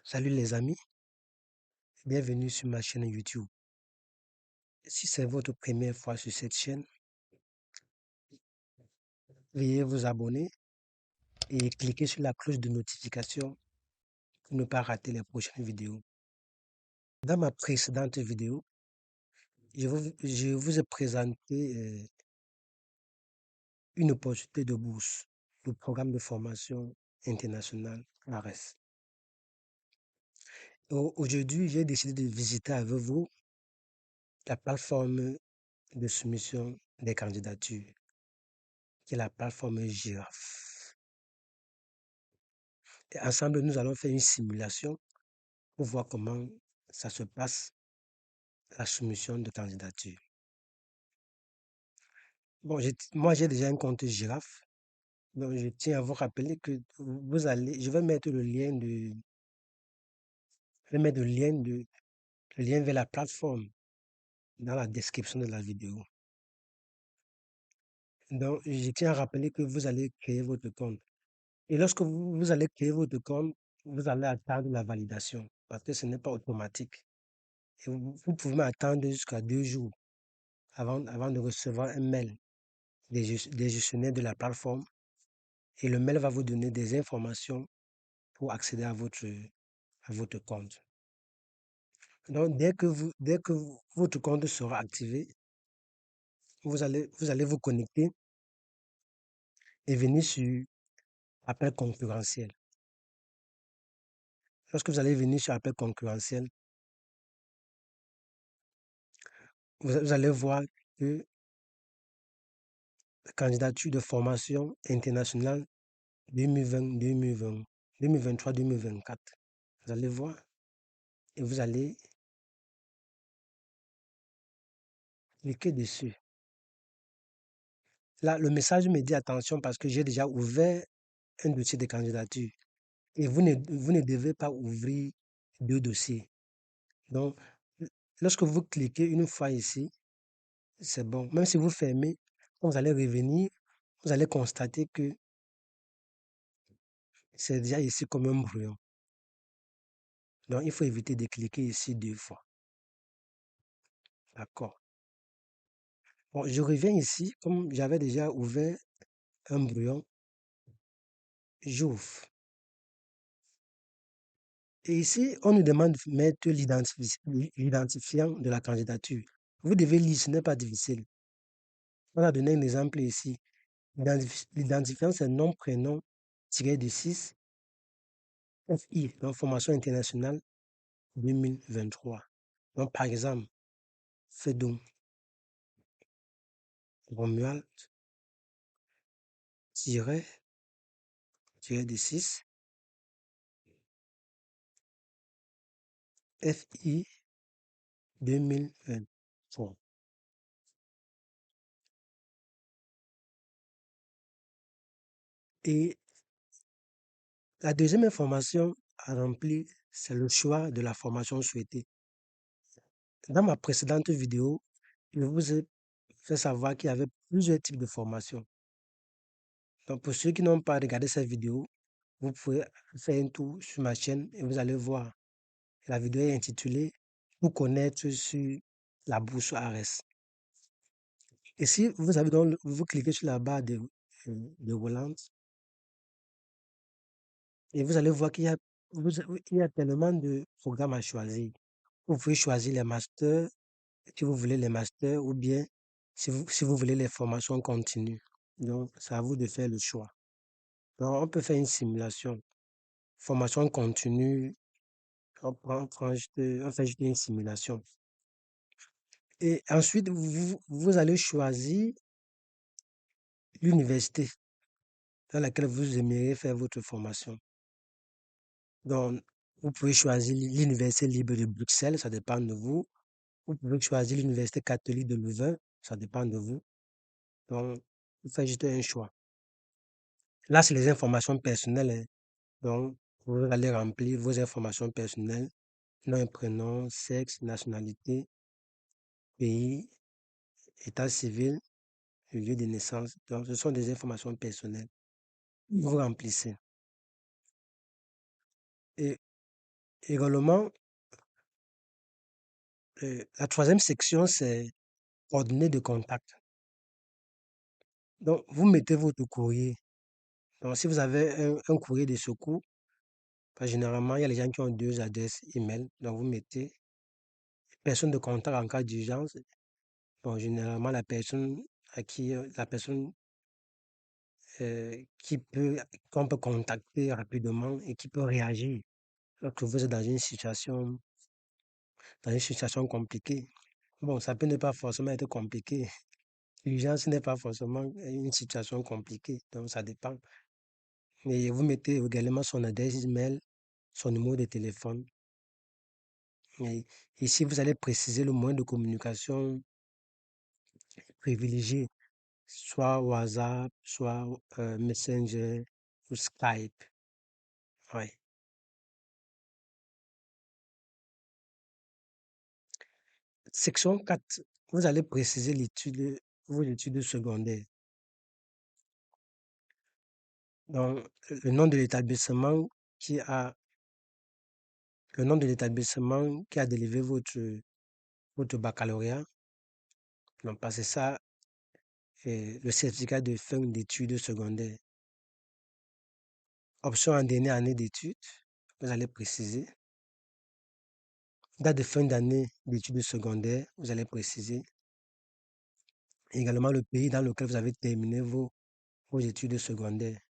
Salut les amis, bienvenue sur ma chaîne YouTube. Si c'est votre première fois sur cette chaîne, veuillez vous abonner et cliquer sur la cloche de notification pour ne pas rater les prochaines vidéos. Dans ma précédente vidéo, je vous ai présenté une opportunité de bourse, le programme de formation international ARES. Aujourd'hui, j'ai décidé de visiter avec vous la plateforme de soumission des candidatures, qui est la plateforme Giraffe. Et ensemble, nous allons faire une simulation pour voir comment ça se passe, la soumission de candidature. Bon, moi, j'ai déjà un compte Giraffe, donc je tiens à vous rappeler que je vais mettre le lien vers la plateforme dans la description de la vidéo. Donc, je tiens à rappeler que vous allez créer votre compte. Et lorsque vous allez créer votre compte, vous allez attendre la validation parce que ce n'est pas automatique. Et vous pouvez m'attendre jusqu'à 2 jours avant de recevoir un mail des gestionnaires de la plateforme et le mail va vous donner des informations pour accéder à votre compte. Donc, votre compte sera activé, vous allez vous connecter et venir sur appel concurrentiel. Lorsque vous allez venir sur appel concurrentiel, vous allez voir que la candidature de formation internationale 2020, 2023, 2024. Vous allez voir et vous allez cliquer dessus. Là, le message me dit attention parce que j'ai déjà ouvert un dossier de candidature et vous ne devez pas ouvrir deux dossiers. Donc, lorsque vous cliquez une fois ici, c'est bon. Même si vous fermez, quand vous allez revenir, vous allez constater que c'est déjà ici comme un brouillon. Donc, il faut éviter de cliquer ici 2 fois. D'accord. Bon, je reviens ici, comme j'avais déjà ouvert un brouillon, j'ouvre. Et ici, on nous demande de mettre l'identifiant de la candidature. Vous devez lire, ce n'est pas difficile. On a donné un exemple ici. L'identifiant, c'est nom, prénom, tiré de 6, FI, donc formation internationale 2023. Donc, par exemple, Fedon, Romuald, tiré de 6, FI 2023. Et la deuxième information à remplir, c'est le choix de la formation souhaitée. Dans ma précédente vidéo, je vous ai fait savoir qu'il y avait plusieurs types de formations. Donc, pour ceux qui n'ont pas regardé cette vidéo, vous pouvez faire un tour sur ma chaîne et vous allez voir. La vidéo est intitulée Pour connaître sur la bourse ARES. Et si vous avez donc, vous cliquez sur la barre de relance et vous allez voir il y a tellement de programmes à choisir. Vous pouvez choisir les masters, si vous voulez les masters, ou bien si vous voulez les formations continues. Donc, c'est à vous de faire le choix. Donc, on peut faire une simulation. Formation continue, on fait juste une simulation. Et ensuite, vous allez choisir l'université dans laquelle vous aimeriez faire votre formation. Donc, vous pouvez choisir l'Université libre de Bruxelles, ça dépend de vous. Vous pouvez choisir l'Université catholique de Louvain, ça dépend de vous. Donc, vous faites juste un choix. Là, c'est les informations personnelles, hein. Donc, vous allez remplir vos informations personnelles, nom et prénom, sexe, nationalité, pays, état civil, le lieu de naissance. Donc, ce sont des informations personnelles. Vous remplissez. Et Également, la troisième section, c'est coordonnées de contact. Donc, vous mettez votre courrier. Donc, si vous avez un courrier de secours, généralement, il y a les gens qui ont deux adresses email. Donc, vous mettez personne de contact en cas d'urgence. Bon, généralement, la personne à qui, la personne qui peut, qu'on peut contacter rapidement et qui peut réagir lorsque vous êtes dans une situation compliquée. Bon, ça peut ne pas forcément être compliqué. L'urgence n'est pas forcément une situation compliquée, donc ça dépend. Mais vous mettez également son adresse email, son numéro de téléphone. Et ici, vous allez préciser le moyen de communication privilégié, soit WhatsApp, soit Messenger ou Skype. Ouais. Section 4, vous allez préciser vos études secondaires. Donc, le nom de l'établissement qui a, le nom de l'établissement qui a délivré votre baccalauréat. Donc, passez ça, le certificat de fin d'études secondaires. Option en dernière année d'études, vous allez préciser. Date de fin d'année d'études secondaires, vous allez préciser. Également le pays dans lequel vous avez terminé vos études secondaires.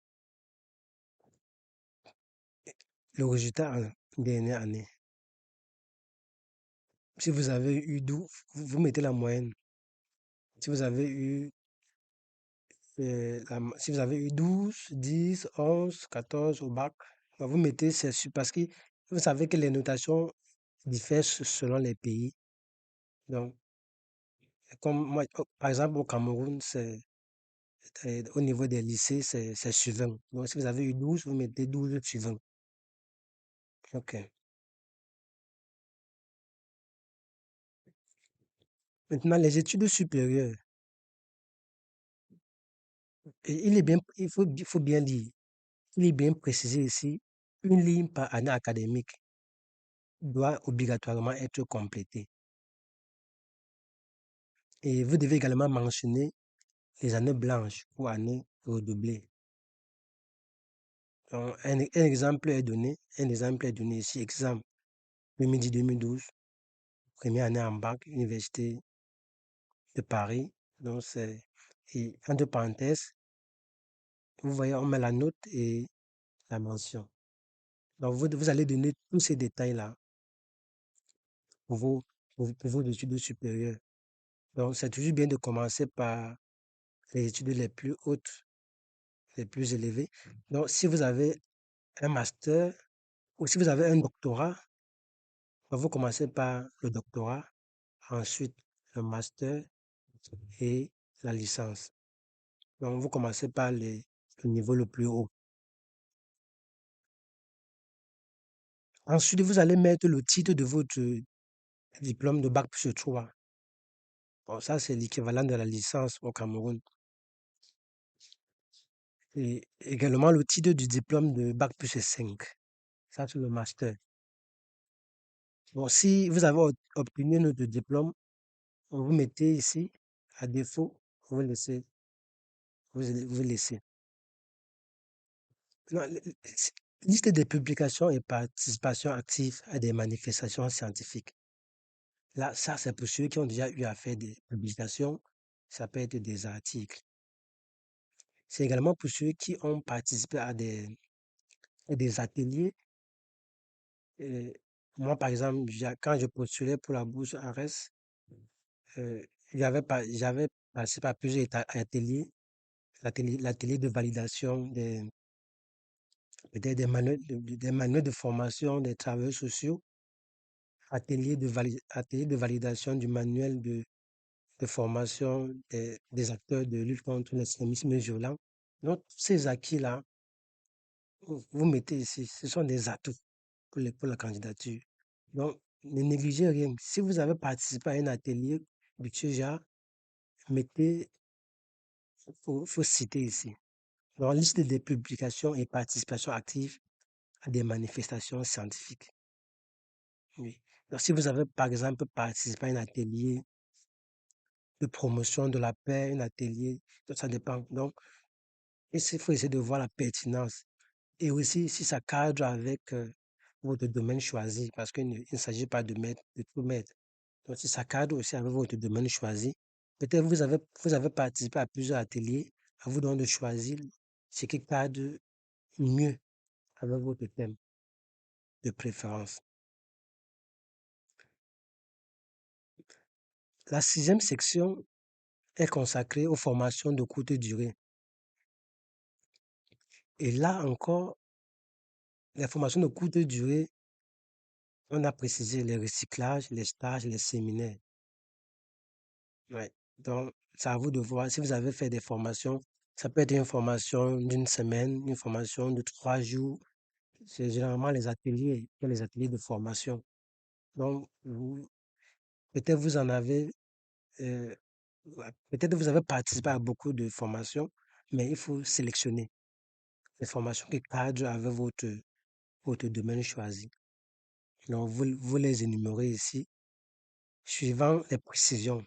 Le résultat en dernière année. Si vous avez eu 12, vous mettez la moyenne. Si vous avez eu, si vous avez eu 12, 10, 11, 14 au bac, ben, vous mettez c'est sûr parce que vous savez que les notations diffèrent selon les pays. Donc, comme moi, par exemple, au Cameroun, au niveau des lycées, c'est suivant. Donc, si vous avez eu 12, vous mettez 12 suivant. OK. Maintenant, les études supérieures. Et il faut bien lire. Il est bien précisé ici, une ligne par année académique doit obligatoirement être complétée. Et vous devez également mentionner les années blanches ou années redoublées. Donc, un exemple est donné ici, exemple 2010-2012, première année en bac, Université de Paris. Donc, et entre parenthèses, vous voyez, on met la note et la mention. Donc, vous allez donner tous ces détails-là pour pour vos études supérieures. Donc, c'est toujours bien de commencer par les études les plus hautes, les plus élevées. Donc, si vous avez un master ou si vous avez un doctorat, donc vous commencez par le doctorat, ensuite le master et la licence. Donc, vous commencez par le niveau le plus haut. Ensuite, vous allez mettre le titre de votre diplôme de bac plus 3. Bon, ça, c'est l'équivalent de la licence au Cameroun. Et également le titre du diplôme de bac plus 5. Ça, c'est le master. Bon, si vous avez obtenu notre diplôme, vous mettez ici, à défaut, vous laissez, vous laissez. Non, liste des publications et participation active à des manifestations scientifiques. Là, ça, c'est pour ceux qui ont déjà eu à faire des publications. Ça peut être des articles. C'est également pour ceux qui ont participé à des ateliers. Euh, Moi, par exemple, quand je postulais pour la bourse ARES, euh, j'avais participé à plusieurs ateliers, l'atelier de validation peut-être des manuels de formation des travailleurs sociaux, atelier de validation du manuel de formation des acteurs de lutte contre l'extrémisme violent. Donc, ces acquis-là, vous mettez ici, ce sont des atouts pour la candidature. Donc, ne négligez rien. Si vous avez participé à un atelier de ce genre, mettez, faut citer ici. Donc, liste des publications et participations actives à des manifestations scientifiques. Oui. Donc, si vous avez, par exemple, participé à un atelier de promotion de la paix, un atelier, donc ça dépend. Donc, il faut essayer de voir la pertinence. Et aussi, si ça cadre avec votre domaine choisi, parce qu'il ne s'agit pas de tout mettre. Donc, si ça cadre aussi avec votre domaine choisi, peut-être vous avez participé à plusieurs ateliers, à vous donc de choisir ce qui cadre mieux avec votre thème de préférence. La sixième section est consacrée aux formations de courte durée. Et là encore, les formations de courte durée, on a précisé les recyclages, les stages, les séminaires. Ouais. Donc, c'est à vous de voir. Si vous avez fait des formations, ça peut être une formation d'une semaine, une formation de 3 jours. C'est généralement les ateliers de formation. Donc, peut-être vous en avez, euh, ouais, peut-être vous avez participé à beaucoup de formations, mais il faut sélectionner les formations qui cadrent avec votre domaine choisi. Donc, vous les énumérez ici, suivant les précisions,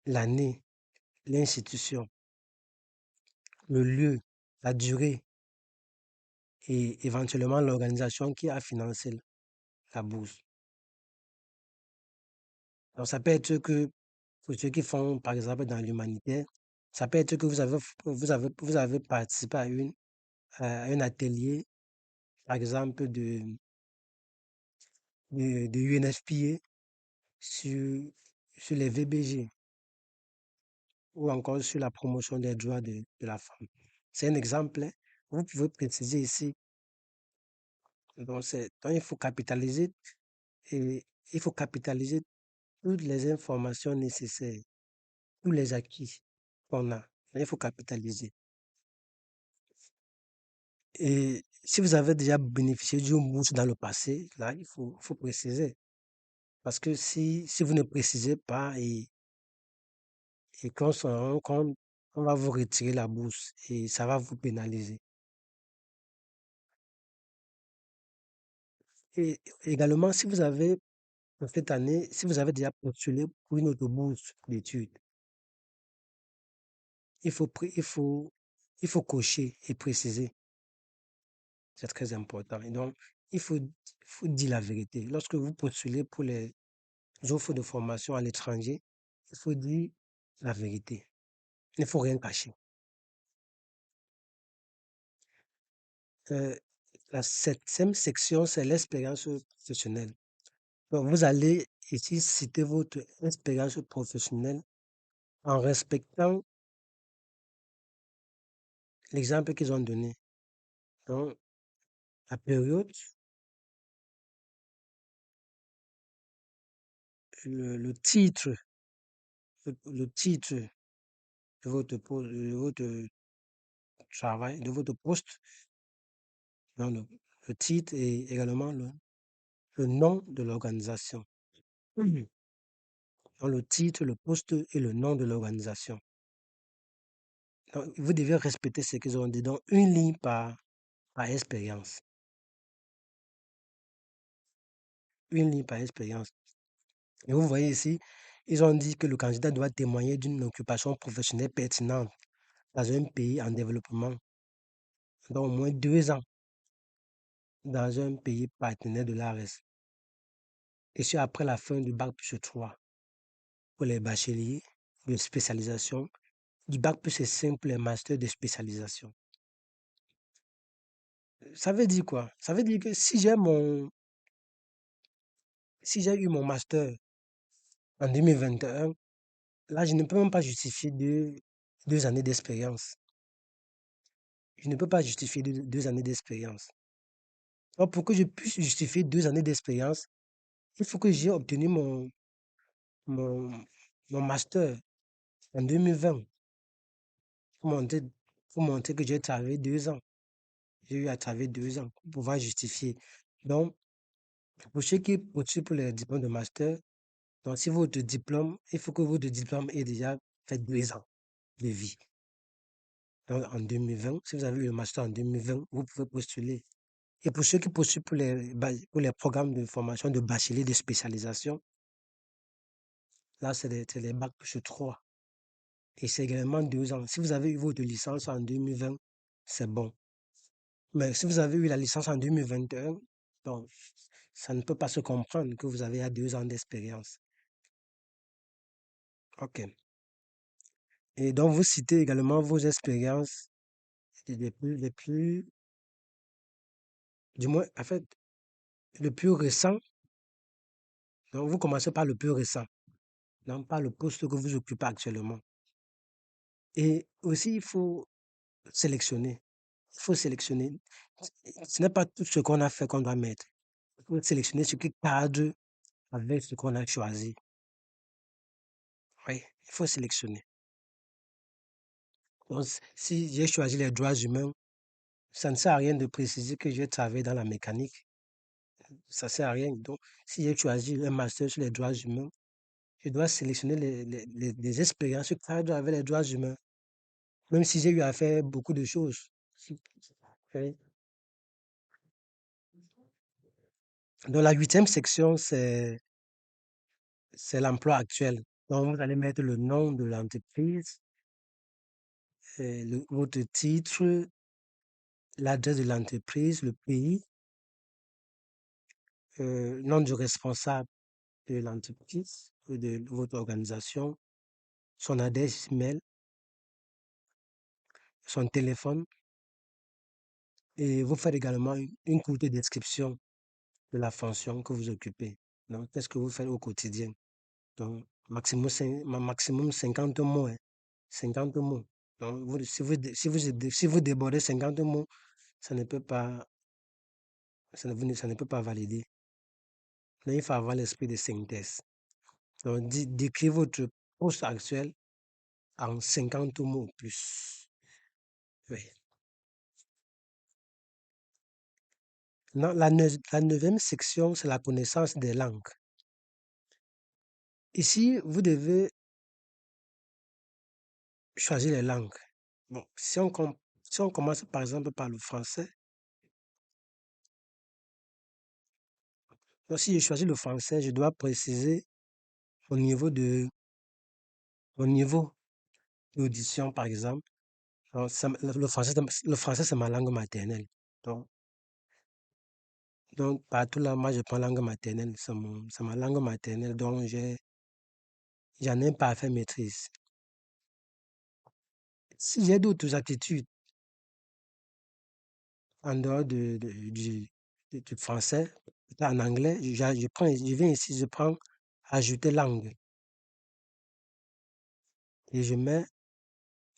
l'année, l'institution, le lieu, la durée et éventuellement l'organisation qui a financé la bourse. Donc, ça peut être que pour ceux qui font, par exemple, dans l'humanitaire, ça peut être que vous avez participé à un atelier, par exemple, de UNFPA sur les VBG ou encore sur la promotion des droits de la femme. C'est un exemple, hein. Vous pouvez préciser ici. Donc, il faut capitaliser et il faut capitaliser toutes les informations nécessaires, tous les acquis qu'on a. Il faut capitaliser. Et si vous avez déjà bénéficié d'une bourse dans le passé, là, faut préciser. Parce que si vous ne précisez pas et qu'on se rend compte, on va vous retirer la bourse et ça va vous pénaliser. Et également, si vous avez, pour cette année, si vous avez déjà postulé pour une autre bourse d'études, il faut, pré- il faut, il faut cocher et préciser. C'est très important. Et donc, faut dire la vérité. Lorsque vous postulez pour les offres de formation à l'étranger, il faut dire la vérité. Il ne faut rien cacher. Euh, la septième section, c'est l'expérience professionnelle. Donc, vous allez ici citer votre expérience professionnelle en respectant l'exemple qu'ils ont donné. Donc, la période, le titre, le titre de votre travail, de votre poste, donc le titre et également le nom de l'organisation. Mhm. Donc, le titre, le poste et le nom de l'organisation. Donc, vous devez respecter ce qu'ils ont dit. Donc, une ligne par expérience. Une ligne par expérience. Et vous voyez ici, ils ont dit que le candidat doit témoigner d'une occupation professionnelle pertinente dans un pays en développement, donc au moins 2 ans dans un pays partenaire de l'ARES. Et c'est après la fin du bac plus 3 pour les bacheliers de spécialisation, du bac plus 5 pour les masters de spécialisation. Ça veut dire quoi? Ça veut dire que si j'ai eu mon master en 2021, là, je ne peux même pas justifier 2 années d'expérience. Je ne peux pas justifier 2 années d'expérience. Donc, pour que je puisse justifier 2 années d'expérience, il faut que j'ai obtenu mon, mon master en 2020 pour montrer, pour montrer que j'ai travaillé 2 ans. J'ai eu à travailler 2 ans pour pouvoir justifier. Donc, pour ceux qui postulent pour les diplômes de master, donc si votre diplôme, il faut que votre diplôme ait déjà fait 2 ans de vie. Donc, en 2020, si vous avez eu le master en 2020, vous pouvez postuler. Et pour ceux qui postulent pour les programmes de formation de bachelier de spécialisation, là, c'est les bacs plus 3. Et c'est également 2 ans. Si vous avez eu votre licence en 2020, c'est bon. Mais si vous avez eu la licence en 2021, bon, ça ne peut pas se comprendre que vous avez à 2 ans d'expérience. OK. Et donc, vous citez également vos expériences les plus, du moins, en fait, le plus récent. Donc, vous commencez par le plus récent, non pas le poste que vous occupez actuellement. Et aussi, il faut sélectionner. Il faut sélectionner. Ce n'est pas tout ce qu'on a fait qu'on doit mettre. Il faut sélectionner ce qui cadre avec ce qu'on a choisi. Oui, il faut sélectionner. Donc, si j'ai choisi les droits humains, ça ne sert à rien de préciser que j'ai travaillé dans la mécanique. Ça ne sert à rien. Donc, si j'ai choisi un master sur les droits humains, je dois sélectionner les expériences qui cadrent avec les droits humains, même si j'ai eu à faire beaucoup de choses. Oui. Donc, la huitième section, c'est l'emploi actuel. Donc, vous allez mettre le nom de l'entreprise, votre titre, l'adresse de l'entreprise, le pays, nom du responsable de l'entreprise ou de votre organisation, son adresse email, son téléphone, et vous faites également une courte description de la fonction que vous occupez. Donc, qu'est-ce que vous faites au quotidien? Donc, maximum 50 mots, hein. 50 mots. Donc, si vous débordez 50 mots, ça ne peut pas, ça ne peut pas valider. Mais il faut avoir l'esprit de synthèse. Donc, décrivez votre poste actuel en 50 mots ou plus. Oui. Non, la neuvième section, c'est la connaissance des langues. Ici, vous devez choisir les langues. Bon, si on commence par exemple par le français, donc si je choisis le français, je dois préciser au niveau de, au niveau d'audition, par exemple. Donc, le français, c'est ma langue maternelle. Donc, donc, partout là, moi, je prends langue maternelle. C'est ma langue maternelle, donc j'en ai une parfaite maîtrise. Si j'ai d'autres aptitudes en dehors du français, en anglais, je viens ici, je prends ajouter langue et je mets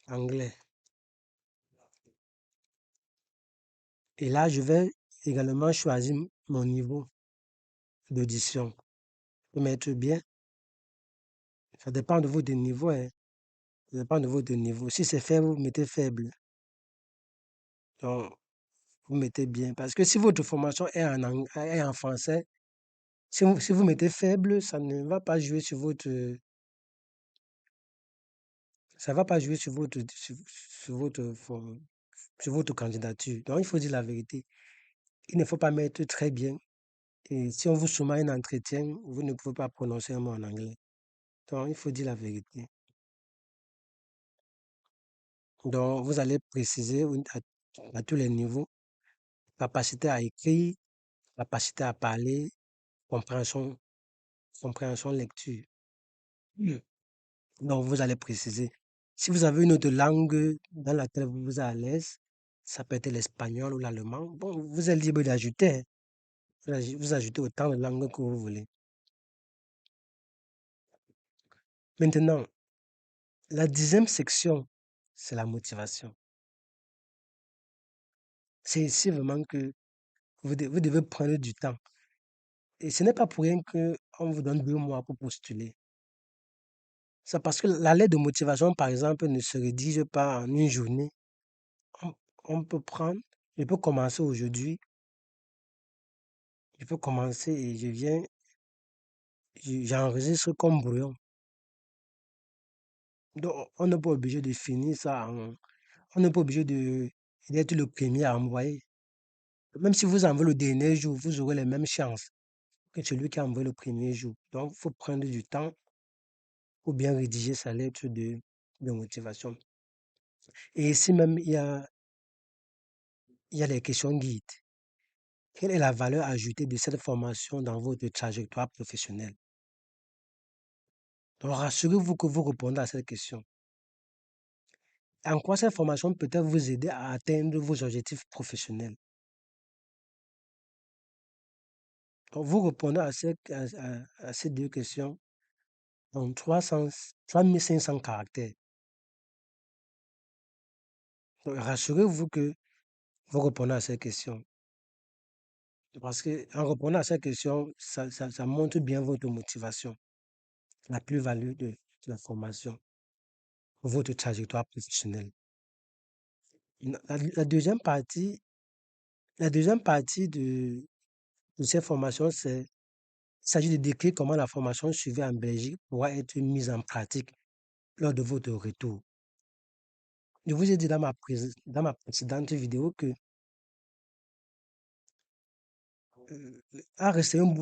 anglais. Et là, je vais également choisir mon niveau d'audition. Je peux mettre bien. Ça dépend de votre niveau, hein. Ça dépend de votre niveau. Si c'est faible, vous mettez faible. Donc, vous mettez bien. Parce que si votre formation est en français, si vous mettez faible, ça ne va pas jouer sur votre, ça va pas jouer sur votre candidature. Donc, il faut dire la vérité. Il ne faut pas mettre très bien. Et si on vous soumet à un entretien, vous ne pouvez pas prononcer un mot en anglais. Donc, il faut dire la vérité. Donc, vous allez préciser à tous les niveaux, capacité à écrire, capacité à parler, compréhension, compréhension lecture. Mm. Donc, vous allez préciser. Si vous avez une autre langue dans laquelle vous êtes à l'aise, ça peut être l'espagnol ou l'allemand. Bon, vous êtes libre d'ajouter, hein. Vous ajoutez autant de langues que vous voulez. Maintenant, la dixième section, c'est la motivation. C'est ici vraiment que vous devez prendre du temps. Et ce n'est pas pour rien qu'on vous donne 2 mois pour postuler. C'est parce que la lettre de motivation, par exemple, ne se rédige pas en une journée. On, on peut prendre, je peux commencer aujourd'hui, je peux commencer et je viens, j'enregistre comme brouillon. Donc, on n'est pas obligé de finir ça on n'est pas obligé d'être le premier à envoyer. Même si vous envoyez le dernier jour, vous aurez les mêmes chances que celui qui a envoyé le premier jour. Donc, il faut prendre du temps pour bien rédiger sa lettre de motivation. Et ici même, il y a les questions guides. Quelle est la valeur ajoutée de cette formation dans votre trajectoire professionnelle? Donc, rassurez-vous que vous répondez à cette question. En quoi cette formation peut-elle vous aider à atteindre vos objectifs professionnels? Donc, vous répondez à ces deux questions en 3500 caractères. Donc, rassurez-vous que vous répondez à ces questions. Parce qu'en répondant à ces questions, ça montre bien votre motivation, la plus-value de la formation, votre trajectoire professionnelle. La deuxième partie, de cette formation, il s'agit de décrire comment la formation suivie en Belgique pourra être mise en pratique lors de votre retour. Je vous ai dit dans ma précédente vidéo que ARES, c'est une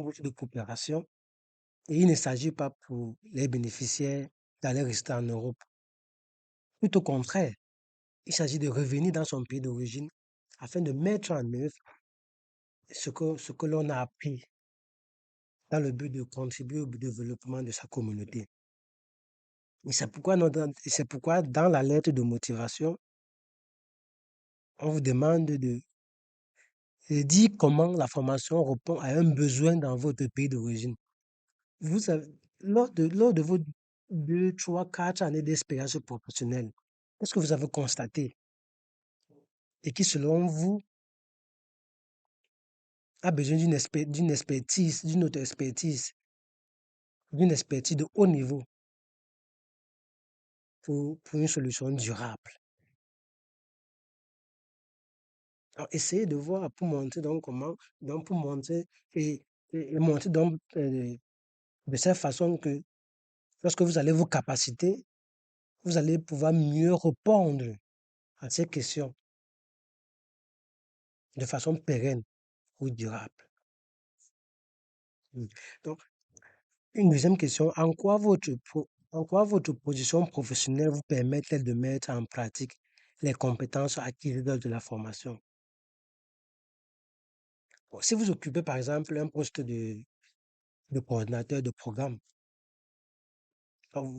bourse de coopération et il ne s'agit pas pour les bénéficiaires d'aller rester en Europe. Tout au contraire, il s'agit de revenir dans son pays d'origine afin de mettre en œuvre ce que l'on a appris dans le but de contribuer au développement de sa communauté. Et c'est pourquoi dans la lettre de motivation, on vous demande de dire comment la formation répond à un besoin dans votre pays d'origine. Vous savez, lors de vos 2, 3, 4 années d'expérience professionnelle, qu'est-ce que vous avez constaté et qui, selon vous, a besoin d'une expertise, d'une autre expertise, d'une expertise de haut niveau pour une solution durable? Alors, essayez de voir pour montrer donc comment, donc pour montrer et, et montrer donc de cette façon que lorsque vous allez vous capaciter, vous allez pouvoir mieux répondre à ces questions de façon pérenne ou durable. Mm. Donc, une deuxième question, en quoi votre position professionnelle vous permet-elle de mettre en pratique les compétences acquises lors de la formation? Bon, si vous occupez par exemple un poste de coordinateur de programme, alors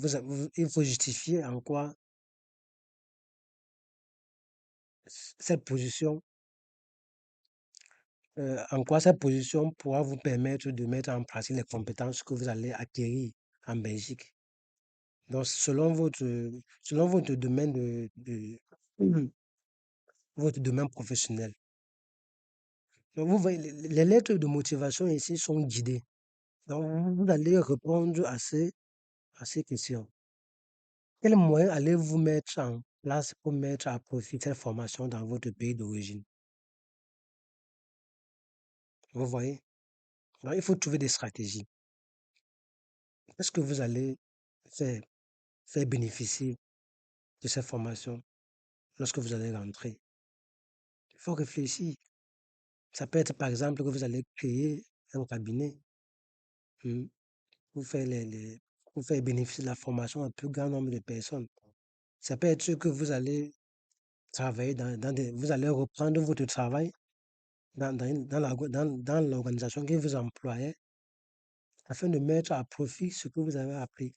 il faut justifier en quoi cette position, cette position pourra vous permettre de mettre en pratique les compétences que vous allez acquérir en Belgique. Donc, selon votre domaine votre domaine professionnel. Donc, vous voyez, les lettres de motivation ici sont guidées. Donc, vous allez répondre à ces questions. Quels moyens allez-vous mettre en place pour mettre à profit cette formation dans votre pays d'origine? Vous voyez? Donc, il faut trouver des stratégies. Qu'est-ce que vous allez faire, faire bénéficier de cette formation lorsque vous allez rentrer? Il faut réfléchir. Ça peut être par exemple que vous allez créer un cabinet hmm, pour pour faire bénéficier de la formation à un plus grand nombre de personnes. Ça peut être que vous allez travailler vous allez reprendre votre travail dans l'organisation qui vous employait afin de mettre à profit ce que vous avez appris.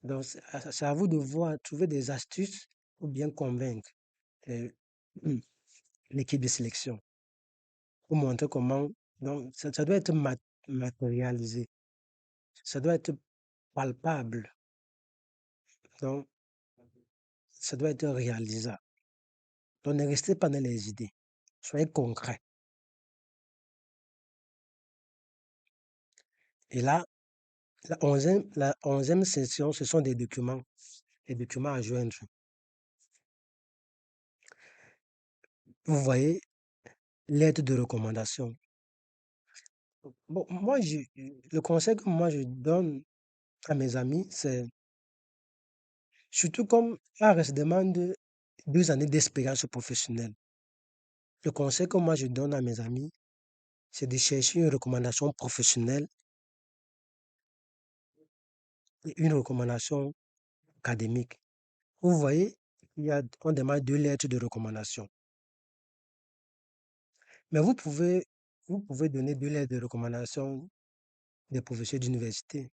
Donc, c'est à vous de voir, trouver des astuces pour bien convaincre euh, l'équipe de sélection, pour montrer comment. Donc, ça doit être matérialisé, ça doit être palpable, donc ça doit être réalisable. Donc, ne restez pas dans les idées, soyez concret. Et là, la onzième session, ce sont des documents, les documents à joindre. Vous voyez, lettre de recommandation. Bon, le conseil que moi je donne à mes amis, c'est surtout comme ARS demande 2 années d'expérience professionnelle. Le conseil que moi je donne à mes amis, c'est de chercher une recommandation professionnelle et une recommandation académique. Vous voyez, on demande 2 lettres de recommandation. Mais vous pouvez donner 2 lettres de recommandation des professeurs d'université.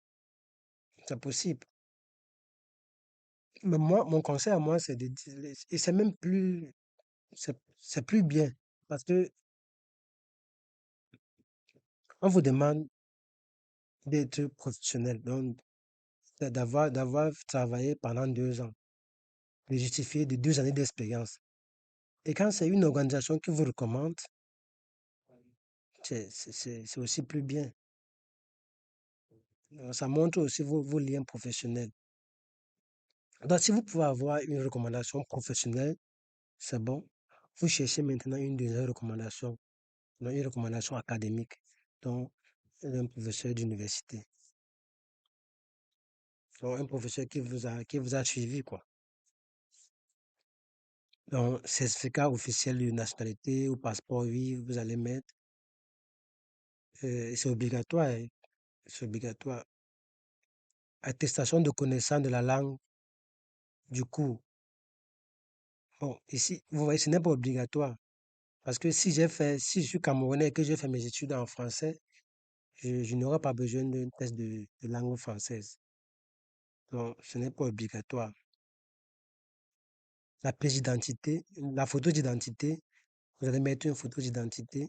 C'est possible. Mais moi, mon conseil à moi, c'est de dire, et c'est même plus, c'est plus bien. Parce que on vous demande d'être professionnel, donc d'avoir travaillé pendant 2 ans, de justifier de 2 années d'expérience. Et quand c'est une organisation qui vous recommande, c'est aussi plus bien. Ça montre aussi vos liens professionnels. Donc, si vous pouvez avoir une recommandation professionnelle, c'est bon. Vous cherchez maintenant une deuxième recommandation, donc une recommandation académique, donc un professeur d'université, donc un professeur qui vous a suivi, quoi. Donc, certificat officiel de nationalité ou passeport, oui, vous allez mettre. C'est obligatoire, hein, c'est obligatoire. Attestation de connaissance de la langue du cours. Bon, ici, vous voyez, ce n'est pas obligatoire. Parce que si je suis Camerounais et que j'ai fait mes études en français, je n'aurai pas besoin d'un test de langue française. Donc, ce n'est pas obligatoire. La pièce d'identité, la photo d'identité, vous allez mettre une photo d'identité.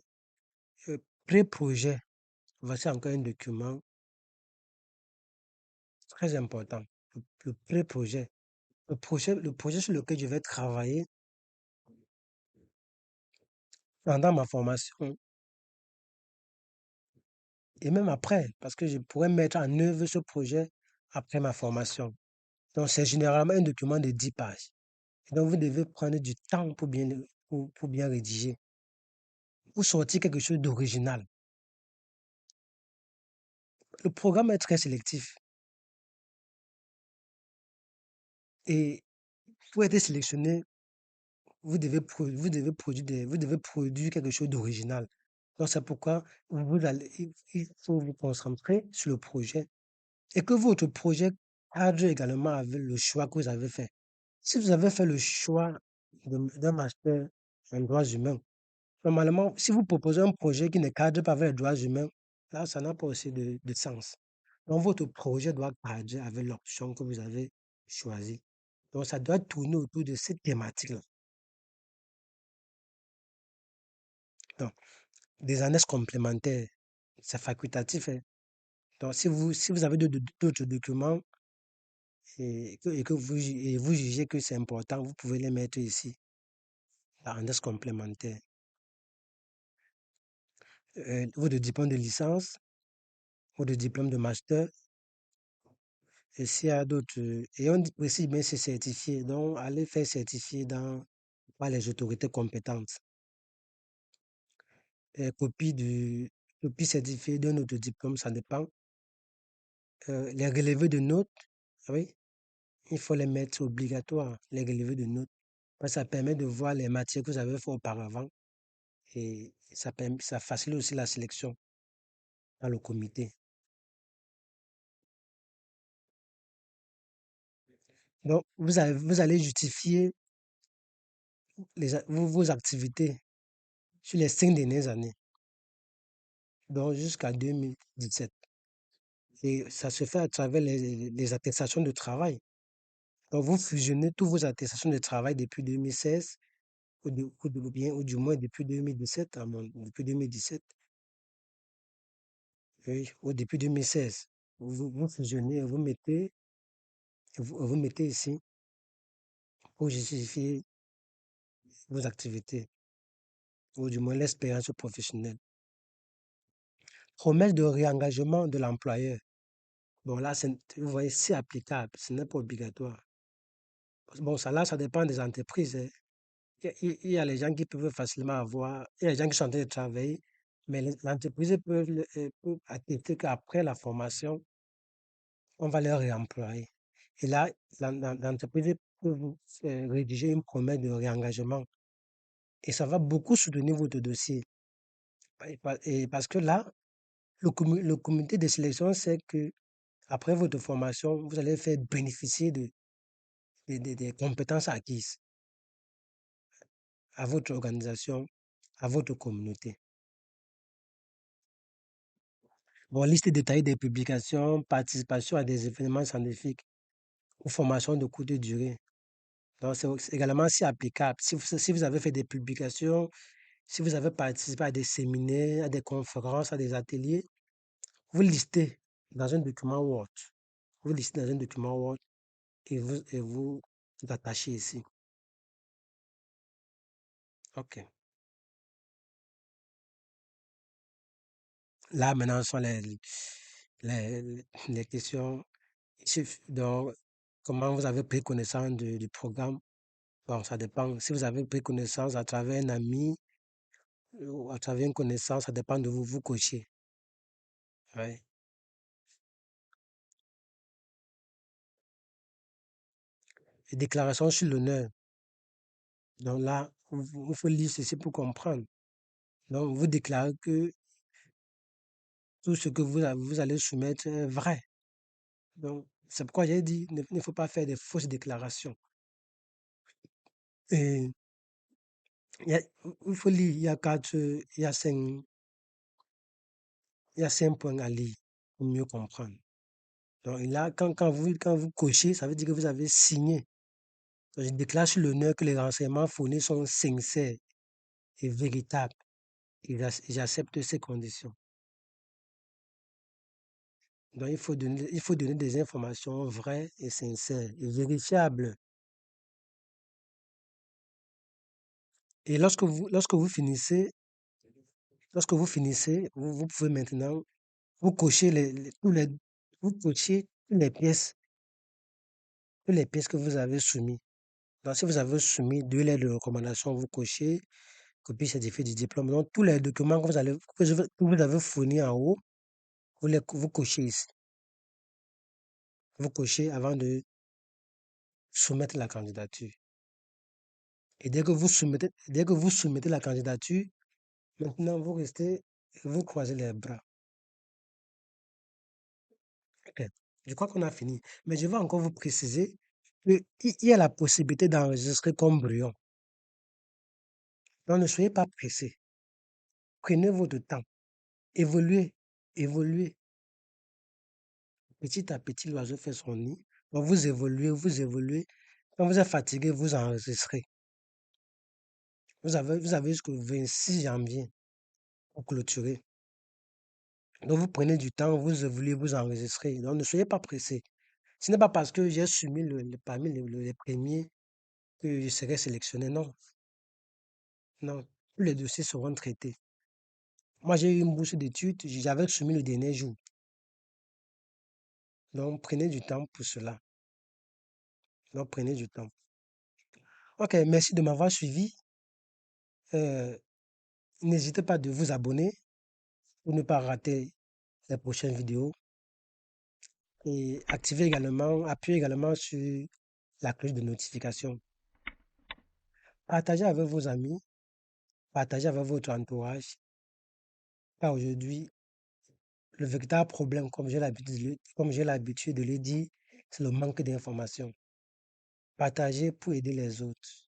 Euh, Pré-projet, voici encore un document très important. Le pré-projet. Le projet sur lequel je vais travailler pendant ma formation et même après, parce que je pourrais mettre en œuvre ce projet après ma formation. Donc, c'est généralement un document de 10 pages. Et donc, vous devez prendre du temps pour bien rédiger, pour sortir quelque chose d'original. Le programme est très sélectif et pour être sélectionné, vous devez produire quelque chose d'original. Donc, c'est pourquoi il faut vous concentrer sur le projet et que votre projet cadre également avec le choix que vous avez fait. Si vous avez fait le choix d'un master en droits humains, normalement, si vous proposez un projet qui ne cadre pas avec les droits humains, là, ça n'a pas aussi de sens. Donc, votre projet doit cadrer avec l'option que vous avez choisie. Donc, ça doit tourner autour de cette thématique-là. Donc, des annexes complémentaires, c'est facultatif, hein. Donc, si vous avez d'autres documents et que vous jugez que c'est important, vous pouvez les mettre ici, la annexe complémentaire. Votre diplôme de licence, votre diplôme de master, et s'il y a d'autres, et on dit précise bien c'est certifié, donc allez faire certifier par les autorités compétentes. Et copie certifiée d'un autre diplôme, ça dépend. Les relevés de notes, oui, il faut les mettre obligatoires, les relevés de notes. Parce que ça permet de voir les matières que vous avez fait auparavant et ça facilite aussi la sélection dans le comité. Donc, vous allez justifier vos activités sur les 5 dernières années, donc jusqu'à 2017. Et ça se fait à travers les attestations de travail. Donc, vous fusionnez toutes vos attestations de travail depuis 2016 ou du moins depuis 2017, depuis 2017, oui, ou depuis 2016. Vous fusionnez et vous mettez ici pour justifier vos activités, ou du moins l'expérience professionnelle. Promesse de réengagement de l'employeur. Bon, là, vous voyez, c'est applicable, ce n'est pas obligatoire. Bon, ça là, ça dépend des entreprises, hein. Il y a les gens qui peuvent facilement avoir, il y a les gens qui sont en train de travailler, mais l'entreprise peut attester qu'après la formation, on va les réemployer. Et là, l'entreprise peut vous rédiger une promesse de réengagement. et ça va beaucoup soutenir votre dossier. Et parce que là, le comité de sélection sait que après votre formation, vous allez faire bénéficier des compétences acquises à votre organisation, à votre communauté. Bon, liste détaillée des publications, participation à des événements scientifiques ou formations de courte durée. Donc, c'est également si applicable. Si vous avez fait des publications, si vous avez participé à des séminaires, à des conférences, à des ateliers, vous listez dans un document Word. Vous listez dans un document Word et vous attachez ici. OK. Là, maintenant, ce sont les questions. Donc, comment vous avez pris connaissance du programme? Bon, ça dépend. Si vous avez pris connaissance à travers un ami ou à travers une connaissance, ça dépend de vous, vous cochez. Ouais. Et déclaration sur l'honneur. Donc là, il faut lire ceci pour comprendre. Donc, vous déclarez que tout ce que vous allez soumettre est vrai. Donc, c'est pourquoi j'ai dit, il ne faut pas faire des fausses déclarations. Et il faut lire, il y a 5 points à lire pour mieux comprendre. Donc là, quand vous cochez, ça veut dire que vous avez signé. Donc, je déclare sur l'honneur que les renseignements fournis sont sincères et véritables. Et j'accepte ces conditions. Donc, il faut donner des informations vraies et sincères et vérifiables. Et lorsque vous finissez, vous pouvez maintenant, vous cochez vous cochez toutes les pièces que vous avez soumises. Donc, si vous avez soumis 2 lettres de recommandation, vous cochez copie certifiée du diplôme. Donc, tous les documents que vous avez fournis en haut, vous cochez ici. Vous cochez avant de soumettre la candidature. Et dès que vous soumettez la candidature, maintenant vous restez, vous croisez les bras. Ok. Je crois qu'on a fini. Mais je vais encore vous préciser qu'il y a la possibilité d'enregistrer comme brouillon. Donc, ne soyez pas pressé. Prenez votre temps. Évoluez. Évoluez. Petit à petit, l'oiseau fait son nid. Donc, vous évoluez, vous évoluez. Quand vous êtes fatigué, vous enregistrez. Vous avez jusqu'au 26 janvier pour clôturer. Donc, vous prenez du temps, vous évoluez, vous enregistrez. Donc, ne soyez pas pressé. Ce n'est pas parce que j'ai soumis parmi les premiers que je serai sélectionné. Non, non. Tous les dossiers seront traités. Moi, j'ai eu une bourse d'études, j'avais soumis le dernier jour. Donc, prenez du temps pour cela. Donc, prenez du temps. OK, merci de m'avoir suivi. Euh, N'hésitez pas de vous abonner pour ne pas rater les prochaines vidéos et appuyez également sur la cloche de notification. Partagez avec vos amis, partagez avec votre entourage. Car aujourd'hui, le véritable problème, comme j'ai l'habitude de le dire, c'est le manque d'informations. Partagez pour aider les autres.